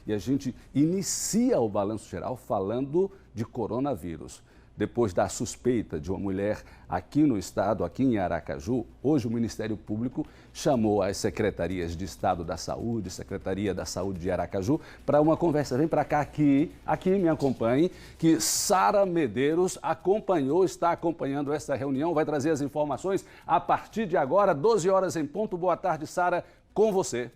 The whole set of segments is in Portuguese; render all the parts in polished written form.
e a gente inicia o Balanço Geral falando de coronavírus. Depois da suspeita de uma mulher aqui no estado, aqui em Aracaju, hoje o Ministério Público chamou as secretarias de Estado da Saúde, Secretaria da Saúde de Aracaju, para uma conversa. Vem para cá, aqui me acompanhe, que Sara Medeiros está acompanhando essa reunião, vai trazer as informações a partir de agora, 12 horas em ponto. Boa tarde, Sara, com você.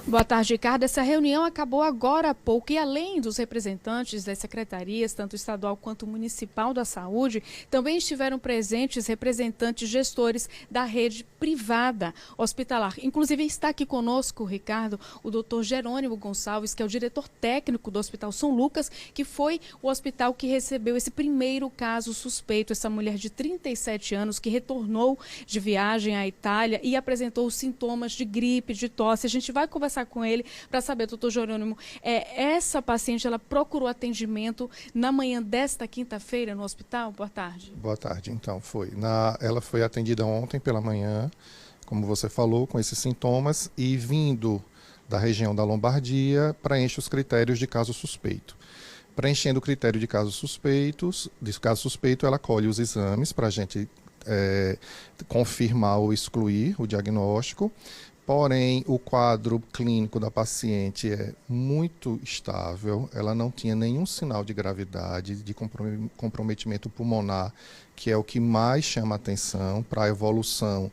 Boa tarde, Ricardo. Essa reunião acabou agora há pouco e além dos representantes das secretarias, tanto estadual quanto municipal da saúde, também estiveram presentes representantes gestores da rede privada hospitalar. Inclusive está aqui conosco, Ricardo, o doutor Jerônimo Gonçalves, que é o diretor técnico do Hospital São Lucas, que foi o hospital que recebeu esse primeiro caso suspeito, essa mulher de 37 anos que retornou de viagem à Itália e apresentou sintomas de gripe, de tosse. A gente vai conversar com ele para saber, doutor Jerônimo, essa paciente, ela procurou atendimento na manhã desta quinta-feira no hospital? Boa tarde. Boa tarde, então, ela foi atendida ontem pela manhã, como você falou, com esses sintomas e vindo da região da Lombardia, preenche os critérios de caso suspeito. Preenchendo o critério de caso suspeito, ela colhe os exames para a gente confirmar ou excluir o diagnóstico. Porém, o quadro clínico da paciente é muito estável, ela não tinha nenhum sinal de gravidade, de comprometimento pulmonar, que é o que mais chama atenção para a evolução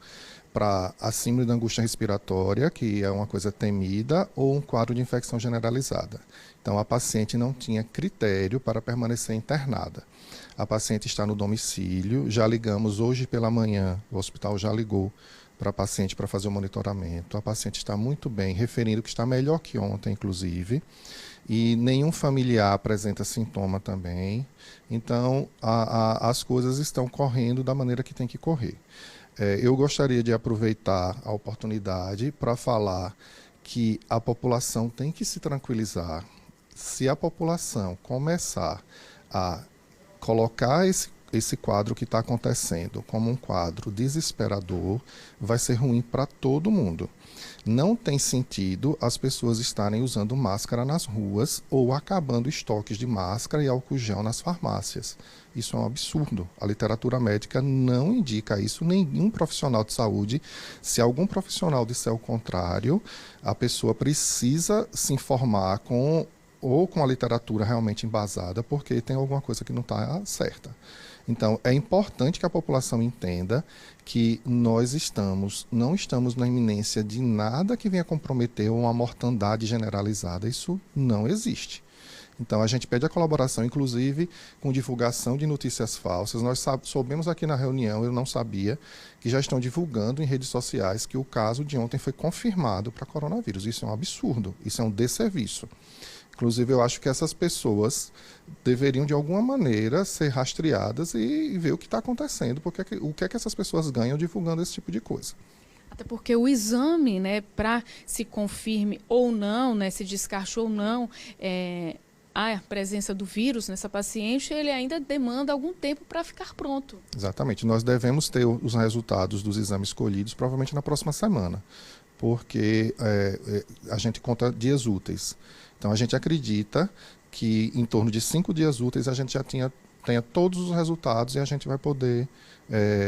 para a síndrome da angústia respiratória, que é uma coisa temida, ou um quadro de infecção generalizada. Então, a paciente não tinha critério para permanecer internada. A paciente está no domicílio, já ligamos hoje pela manhã, o hospital já ligou para a paciente para fazer o monitoramento. A paciente está muito bem, referindo que está melhor que ontem, inclusive, e nenhum familiar apresenta sintoma também. Então, as coisas estão correndo da maneira que tem que correr. Eu gostaria de aproveitar a oportunidade para falar que a população tem que se tranquilizar. Se a população começar a colocar esse quadro que está acontecendo como um quadro desesperador, vai ser ruim para todo mundo. Não tem sentido as pessoas estarem usando máscara nas ruas ou acabando estoques de máscara e álcool gel nas farmácias. Isso é um absurdo. A literatura médica não indica isso, nenhum profissional de saúde. Se algum profissional disser o contrário, a pessoa precisa se informar com a literatura realmente embasada, porque tem alguma coisa que não está certa. Então, é importante que a população entenda que nós não estamos na iminência de nada que venha comprometer uma mortandade generalizada. Isso não existe. Então, a gente pede a colaboração, inclusive, com divulgação de notícias falsas. Nós soubemos aqui na reunião, eu não sabia, que já estão divulgando em redes sociais que o caso de ontem foi confirmado para coronavírus. Isso é um absurdo, isso é um desserviço. Inclusive, eu acho que essas pessoas deveriam, de alguma maneira, ser rastreadas e ver o que está acontecendo, porque o que é que essas pessoas ganham divulgando esse tipo de coisa. Até porque o exame, né, para se confirme ou não, né, se descarte ou não a presença do vírus nessa paciente, ele ainda demanda algum tempo para ficar pronto. Exatamente. Nós devemos ter os resultados dos exames colhidos provavelmente na próxima semana, porque a gente conta dias úteis. Então, a gente acredita que em torno de 5 dias úteis a gente já tenha todos os resultados e a gente vai poder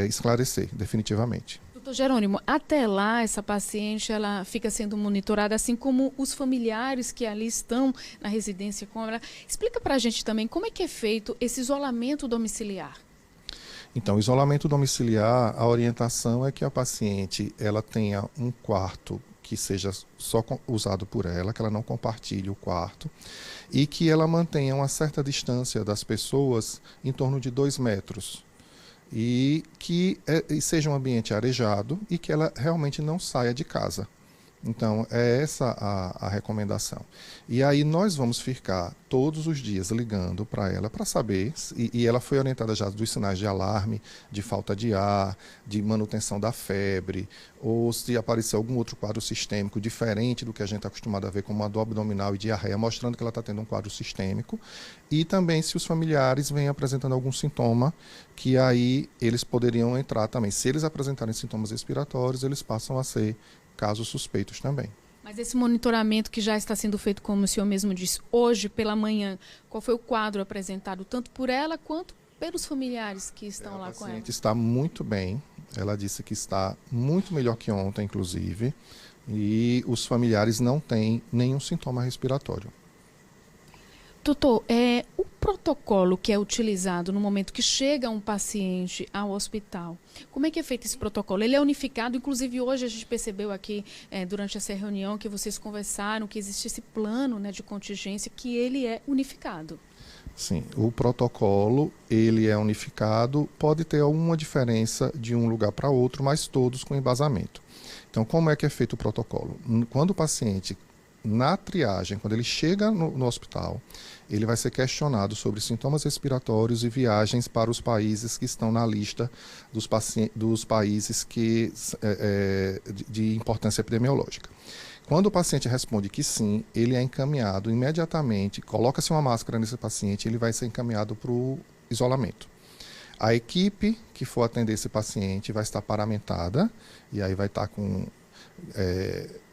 esclarecer definitivamente. Doutor Jerônimo, até lá essa paciente ela fica sendo monitorada, assim como os familiares que ali estão na residência com ela. Explica para a gente também como é que é feito esse isolamento domiciliar. Então, isolamento domiciliar, a orientação é que a paciente ela tenha um quarto que seja só usado por ela, que ela não compartilhe o quarto e que ela mantenha uma certa distância das pessoas em torno de 2 metros e que seja um ambiente arejado e que ela realmente não saia de casa. Então, é essa a recomendação. E aí nós vamos ficar todos os dias ligando para ela para saber, e ela foi orientada já dos sinais de alarme, de falta de ar, de manutenção da febre, ou se aparecer algum outro quadro sistêmico diferente do que a gente está acostumado a ver, como uma dor abdominal e diarreia, mostrando que ela está tendo um quadro sistêmico. E também se os familiares vêm apresentando algum sintoma, que aí eles poderiam entrar também. Se eles apresentarem sintomas respiratórios, eles passam a ser casos suspeitos também. Mas esse monitoramento que já está sendo feito, como o senhor mesmo disse, hoje pela manhã, qual foi o quadro apresentado tanto por ela quanto pelos familiares que estão lá com ela? A paciente está muito bem, ela disse que está muito melhor que ontem, inclusive, e os familiares não têm nenhum sintoma respiratório. Doutor, o protocolo que é utilizado no momento que chega um paciente ao hospital, como é que é feito esse protocolo? Ele é unificado, inclusive hoje a gente percebeu aqui, durante essa reunião, que vocês conversaram, que existe esse plano, né, de contingência, que ele é unificado. Sim, o protocolo, ele é unificado, pode ter alguma diferença de um lugar para outro, mas todos com embasamento. Então, como é que é feito o protocolo? Quando o paciente, na triagem, quando ele chega no hospital, ele vai ser questionado sobre sintomas respiratórios e viagens para os países que estão na lista dos países de importância epidemiológica. Quando o paciente responde que sim, ele é encaminhado imediatamente, coloca-se uma máscara nesse paciente, ele vai ser encaminhado para o isolamento. A equipe que for atender esse paciente vai estar paramentada, e aí vai estar com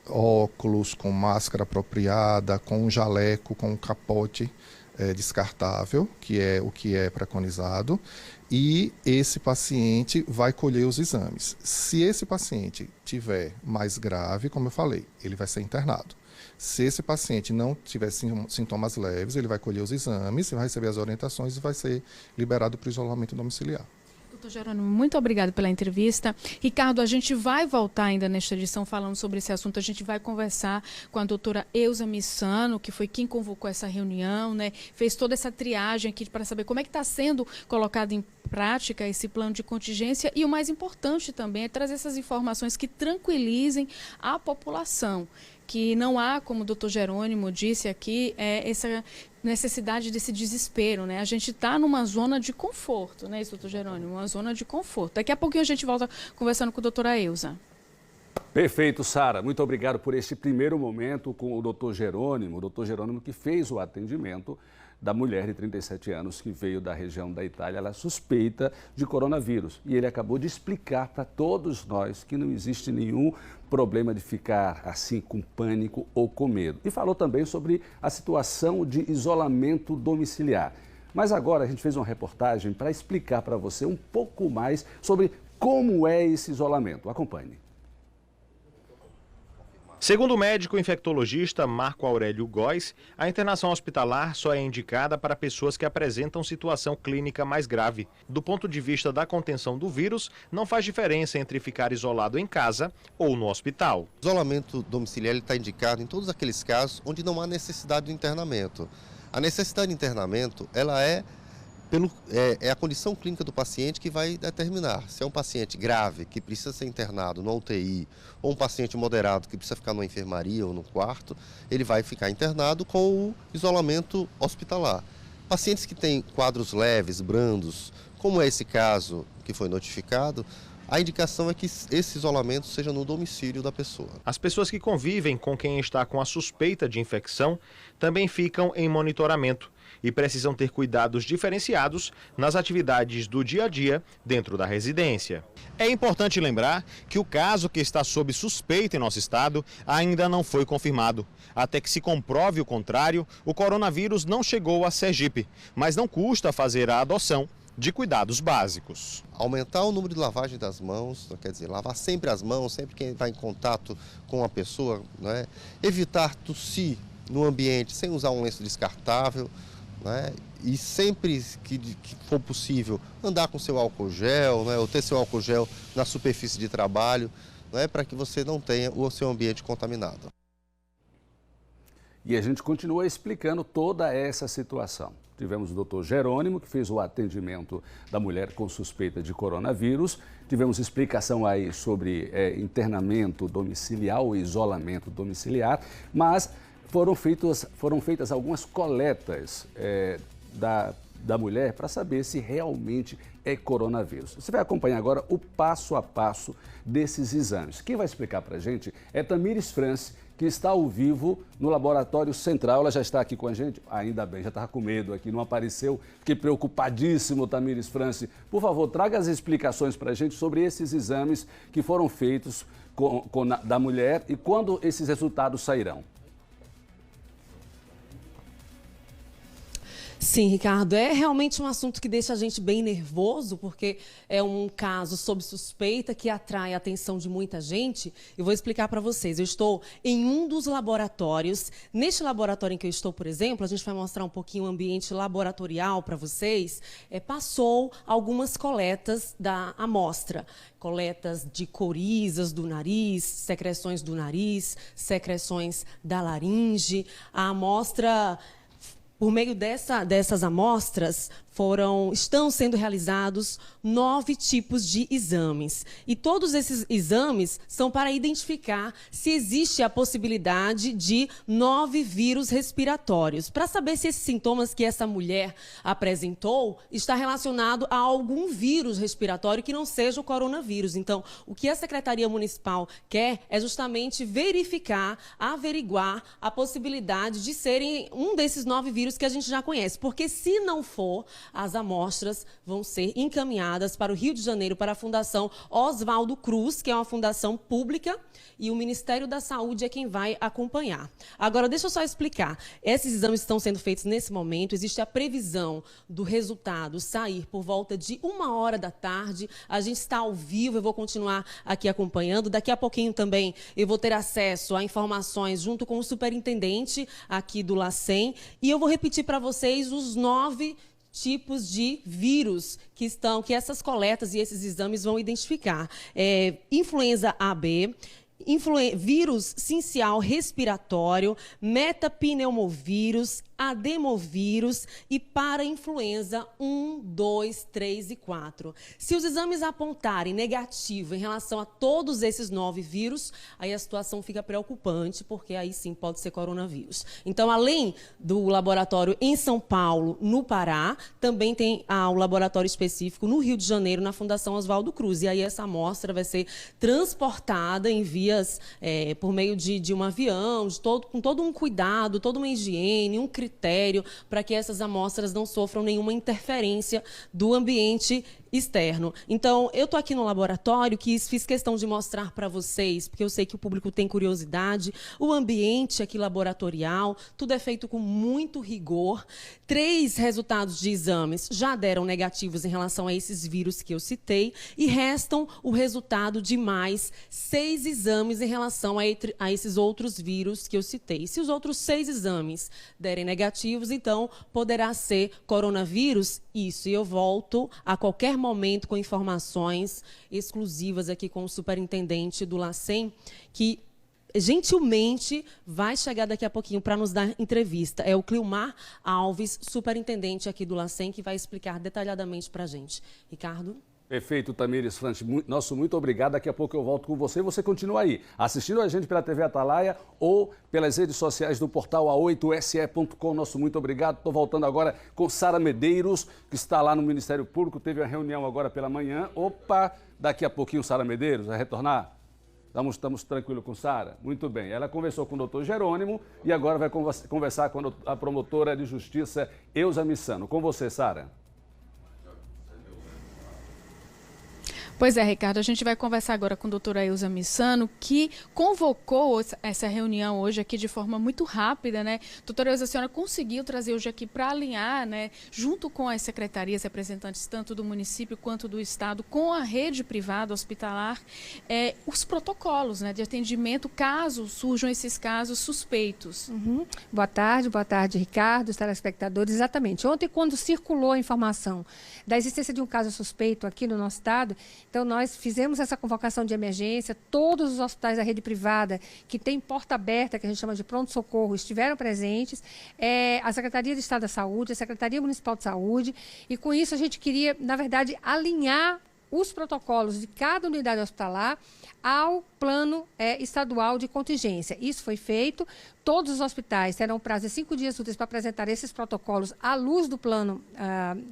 óculos, com máscara apropriada, com um jaleco, com um capote descartável, que é o que é preconizado, e esse paciente vai colher os exames. Se esse paciente tiver mais grave, como eu falei, ele vai ser internado. Se esse paciente não tiver sintomas leves, ele vai colher os exames, vai receber as orientações e vai ser liberado para o isolamento domiciliar. Doutor Jerônimo, muito obrigado pela entrevista. Ricardo, a gente vai voltar ainda nesta edição falando sobre esse assunto. A gente vai conversar com a doutora Elza Missano, que foi quem convocou essa reunião, né? Fez toda essa triagem aqui para saber como é que está sendo colocado em prática esse plano de contingência. E o mais importante também é trazer essas informações que tranquilizem a população. Que não há, como o doutor Jerônimo disse aqui, essa necessidade desse desespero, né? A gente está numa zona de conforto, né, isso, doutor Jerônimo? Uma zona de conforto. Daqui a pouquinho a gente volta conversando com a doutora Elza. Perfeito, Sara. Muito obrigado por esse primeiro momento com o doutor Jerônimo que fez o atendimento da mulher de 37 anos que veio da região da Itália. Ela é suspeita de coronavírus e ele acabou de explicar para todos nós que não existe nenhum problema de ficar assim com pânico ou com medo. E falou também sobre a situação de isolamento domiciliar. Mas agora a gente fez uma reportagem para explicar para você um pouco mais sobre como é esse isolamento. Acompanhe. Segundo o médico infectologista Marco Aurélio Góes, a internação hospitalar só é indicada para pessoas que apresentam situação clínica mais grave. Do ponto de vista da contenção do vírus, não faz diferença entre ficar isolado em casa ou no hospital. O isolamento domiciliar está indicado em todos aqueles casos onde não há necessidade de internamento. A necessidade de internamento ela é a condição clínica do paciente que vai determinar se é um paciente grave que precisa ser internado no UTI ou um paciente moderado que precisa ficar numa enfermaria ou no quarto, ele vai ficar internado com o isolamento hospitalar. Pacientes que têm quadros leves, brandos, como é esse caso que foi notificado, a indicação é que esse isolamento seja no domicílio da pessoa. As pessoas que convivem com quem está com a suspeita de infecção também ficam em monitoramento e precisam ter cuidados diferenciados nas atividades do dia a dia dentro da residência. É importante lembrar que o caso que está sob suspeita em nosso estado ainda não foi confirmado. Até que se comprove o contrário, o coronavírus não chegou a Sergipe, mas não custa fazer a adoção de cuidados básicos. Aumentar o número de lavagem das mãos, quer dizer, lavar sempre as mãos, sempre que vai em contato com a pessoa, né? Evitar tossir no ambiente sem usar um lenço descartável, né? E sempre que for possível andar com seu álcool gel, né? Ou ter seu álcool gel na superfície de trabalho, né? Para que você não tenha o seu ambiente contaminado. E a gente continua explicando toda essa situação. Tivemos o doutor Jerônimo, que fez o atendimento da mulher com suspeita de coronavírus. Tivemos explicação aí sobre internamento domiciliar ou isolamento domiciliar, mas foram feitas algumas coletas da mulher para saber se realmente é coronavírus. Você vai acompanhar agora o passo a passo desses exames. Quem vai explicar para a gente é Tamires France, que está ao vivo no Laboratório Central. Ela já está aqui com a gente? Ainda bem, já estava com medo aqui, não apareceu. Fiquei preocupadíssimo, Tamires France. Por favor, traga as explicações para a gente sobre esses exames que foram feitos da mulher e quando esses resultados sairão. Sim, Ricardo, é realmente um assunto que deixa a gente bem nervoso, porque é um caso sob suspeita que atrai a atenção de muita gente. Eu vou explicar para vocês. Eu estou em um dos laboratórios. Neste laboratório em que eu estou, por exemplo, a gente vai mostrar um pouquinho o ambiente laboratorial para vocês. Passou algumas coletas da amostra. Coletas de corizas do nariz, secreções do nariz, secreções da laringe. A amostra... Por meio dessas amostras, estão sendo realizados 9 tipos de exames. E todos esses exames são para identificar se existe a possibilidade de 9 vírus respiratórios. Para saber se esses sintomas que essa mulher apresentou está relacionado a algum vírus respiratório que não seja o coronavírus. Então, o que a Secretaria Municipal quer é justamente averiguar a possibilidade de serem um desses 9 vírus que a gente já conhece. Porque se não for, as amostras vão ser encaminhadas para o Rio de Janeiro, para a Fundação Oswaldo Cruz, que é uma fundação pública, e o Ministério da Saúde é quem vai acompanhar. Agora, deixa eu só explicar. Esses exames estão sendo feitos nesse momento, existe a previsão do resultado sair por volta de 1h da tarde. A gente está ao vivo, eu vou continuar aqui acompanhando. Daqui a pouquinho também eu vou ter acesso a informações junto com o superintendente aqui do LACEN, e eu vou repetir para vocês os 9 tipos de vírus que essas coletas e esses exames vão identificar. Influenza AB, vírus sincial respiratório, metapneumovírus, adenovírus e para-influenza 1, 2, 3 e 4. Se os exames apontarem negativo em relação a todos esses 9 vírus, aí a situação fica preocupante, porque aí sim pode ser coronavírus. Então, além do laboratório em São Paulo, no Pará, também tem o laboratório específico no Rio de Janeiro, na Fundação Oswaldo Cruz. E aí essa amostra vai ser transportada em vias por meio de um avião, com todo um cuidado, toda uma higiene, um critério para que essas amostras não sofram nenhuma interferência do ambiente externo. Então, eu estou aqui no laboratório, fiz questão de mostrar para vocês, porque eu sei que o público tem curiosidade, o ambiente aqui laboratorial, tudo é feito com muito rigor. 3 resultados de exames já deram negativos em relação a esses vírus que eu citei, e restam o resultado de mais 6 exames em relação a esses outros vírus que eu citei. Se os outros 6 exames derem negativos, então poderá ser coronavírus, isso. E eu volto a qualquer momento com informações exclusivas aqui com o superintendente do LACEN, que gentilmente vai chegar daqui a pouquinho para nos dar entrevista. É o Cliomar Alves, superintendente aqui do LACEN, que vai explicar detalhadamente para a gente. Ricardo? Perfeito, Tamires France. Muito obrigado. Daqui a pouco eu volto com você. Você continua aí, assistindo a gente pela TV Atalaia ou pelas redes sociais do portal a8se.com. Nosso muito obrigado. Estou voltando agora com Sara Medeiros, que está lá no Ministério Público. Teve uma reunião agora pela manhã. Opa, daqui a pouquinho Sara Medeiros vai retornar? Estamos tranquilos com Sara? Muito bem. Ela conversou com o doutor Jerônimo e agora vai conversar com a promotora de justiça, Elza Missano. Com você, Sara. Pois é, Ricardo, a gente vai conversar agora com a doutora Elza Missano, que convocou essa reunião hoje aqui de forma muito rápida, né? Doutora Elza, a senhora conseguiu trazer hoje aqui para alinhar, né, junto com as secretarias representantes tanto do município quanto do estado, com a rede privada hospitalar, os protocolos, né, de atendimento caso surjam esses casos suspeitos. Uhum. Boa tarde, Ricardo, telespectadores. Exatamente. Ontem, quando circulou a informação da existência de um caso suspeito aqui no nosso estado, então, nós fizemos essa convocação de emergência, todos os hospitais da rede privada que tem porta aberta, que a gente chama de pronto-socorro, estiveram presentes, a Secretaria de Estado da Saúde, a Secretaria Municipal de Saúde, e com isso a gente queria, na verdade, alinhar os protocolos de cada unidade hospitalar ao plano estadual de contingência. Isso foi feito. Todos os hospitais terão prazo de 5 dias úteis para apresentar esses protocolos à luz do plano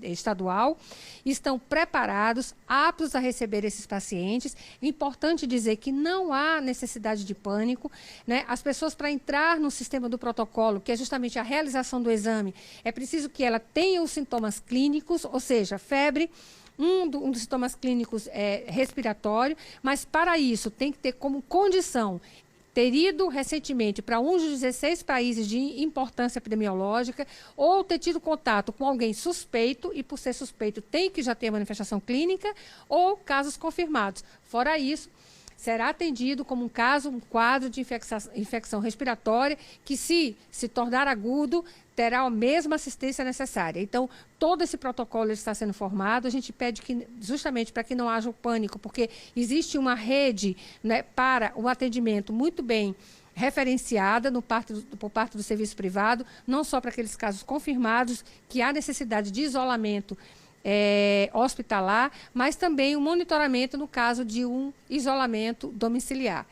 estadual. Estão preparados, aptos a receber esses pacientes. É importante dizer que não há necessidade de pânico, né? As pessoas, para entrar no sistema do protocolo, que é justamente a realização do exame, é preciso que ela tenha os sintomas clínicos, ou seja, febre. Um dos sintomas clínicos é respiratório, mas para isso tem que ter como condição ter ido recentemente para um dos 16 países de importância epidemiológica ou ter tido contato com alguém suspeito e, por ser suspeito, tem que já ter manifestação clínica ou casos confirmados. Fora isso, será atendido como um quadro de infecção respiratória que, se tornar agudo, terá a mesma assistência necessária. Então, todo esse protocolo está sendo formado. A gente pede que, justamente para que não haja o pânico, porque existe uma rede, né, para o atendimento muito bem referenciada por parte do serviço privado, não só para aqueles casos confirmados que há necessidade de isolamento hospitalar, mas também o monitoramento no caso de um isolamento domiciliar.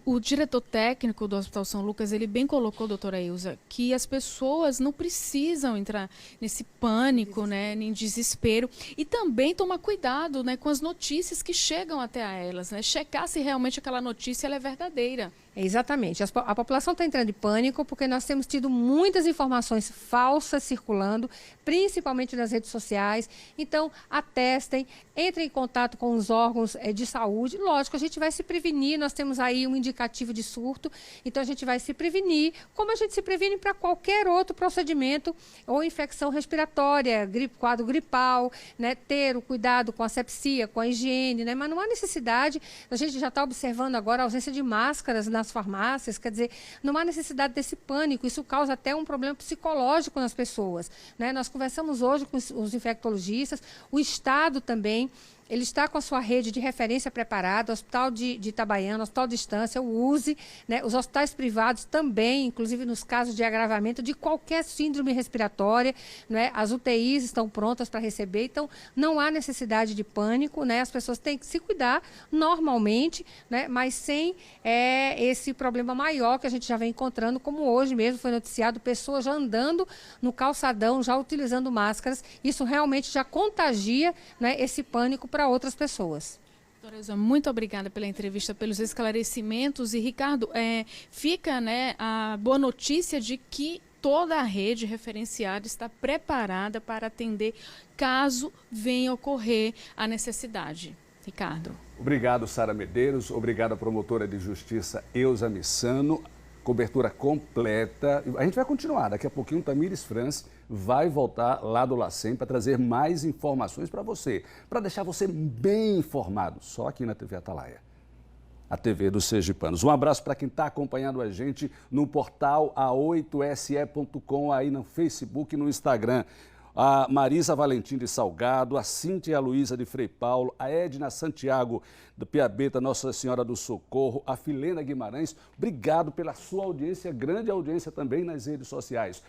O diretor técnico do Hospital São Lucas, ele bem colocou, doutora Ilza, que as pessoas não precisam entrar nesse pânico, né, em desespero, e também tomar cuidado, né, com as notícias que chegam até a elas, né, checar se realmente aquela notícia ela é verdadeira. Exatamente. A população está entrando em pânico porque nós temos tido muitas informações falsas circulando, principalmente nas redes sociais. Então, atestem, entrem em contato com os órgãos de saúde. Lógico, a gente vai se prevenir, nós temos aí um indicativo de surto, então a gente vai se prevenir, como a gente se previne para qualquer outro procedimento ou infecção respiratória, quadro gripal, né, ter o cuidado com a asepsia, com a higiene, né, mas não há necessidade, a gente já está observando agora a ausência de máscaras nas farmácias, quer dizer, não há necessidade desse pânico, isso causa até um problema psicológico nas pessoas, né? Nós conversamos hoje com os infectologistas, o Estado também, ele está com a sua rede de referência preparada, o Hospital de Itabaiana, o Hospital de Distância, o USE, né? Os hospitais privados também, inclusive nos casos de agravamento de qualquer síndrome respiratória, né? As UTIs estão prontas para receber, então não há necessidade de pânico, né? As pessoas têm que se cuidar normalmente, né? Mas sem esse problema maior que a gente já vem encontrando, como hoje mesmo foi noticiado, pessoas já andando no calçadão, já utilizando máscaras, isso realmente já contagia, né, esse pânico para outras pessoas. Doutora Ilza, muito obrigada pela entrevista, pelos esclarecimentos. E, Ricardo, fica, né, a boa notícia de que toda a rede referenciada está preparada para atender caso venha ocorrer a necessidade. Ricardo. Obrigado, Sara Medeiros. Obrigado à promotora de justiça Elza Missano. Cobertura completa. A gente vai continuar. Daqui a pouquinho o Tamires France vai voltar lá do LACEN para trazer mais informações para você, para deixar você bem informado, só aqui na TV Atalaia, a TV dos sergipanos. Um abraço para quem está acompanhando a gente no portal a8se.com, aí no Facebook e no Instagram. A Marisa Valentim de Salgado, a Cíntia Luísa de Frei Paulo, a Edna Santiago do Piabeta, Nossa Senhora do Socorro, a Filena Guimarães. Obrigado pela sua audiência, grande audiência também nas redes sociais.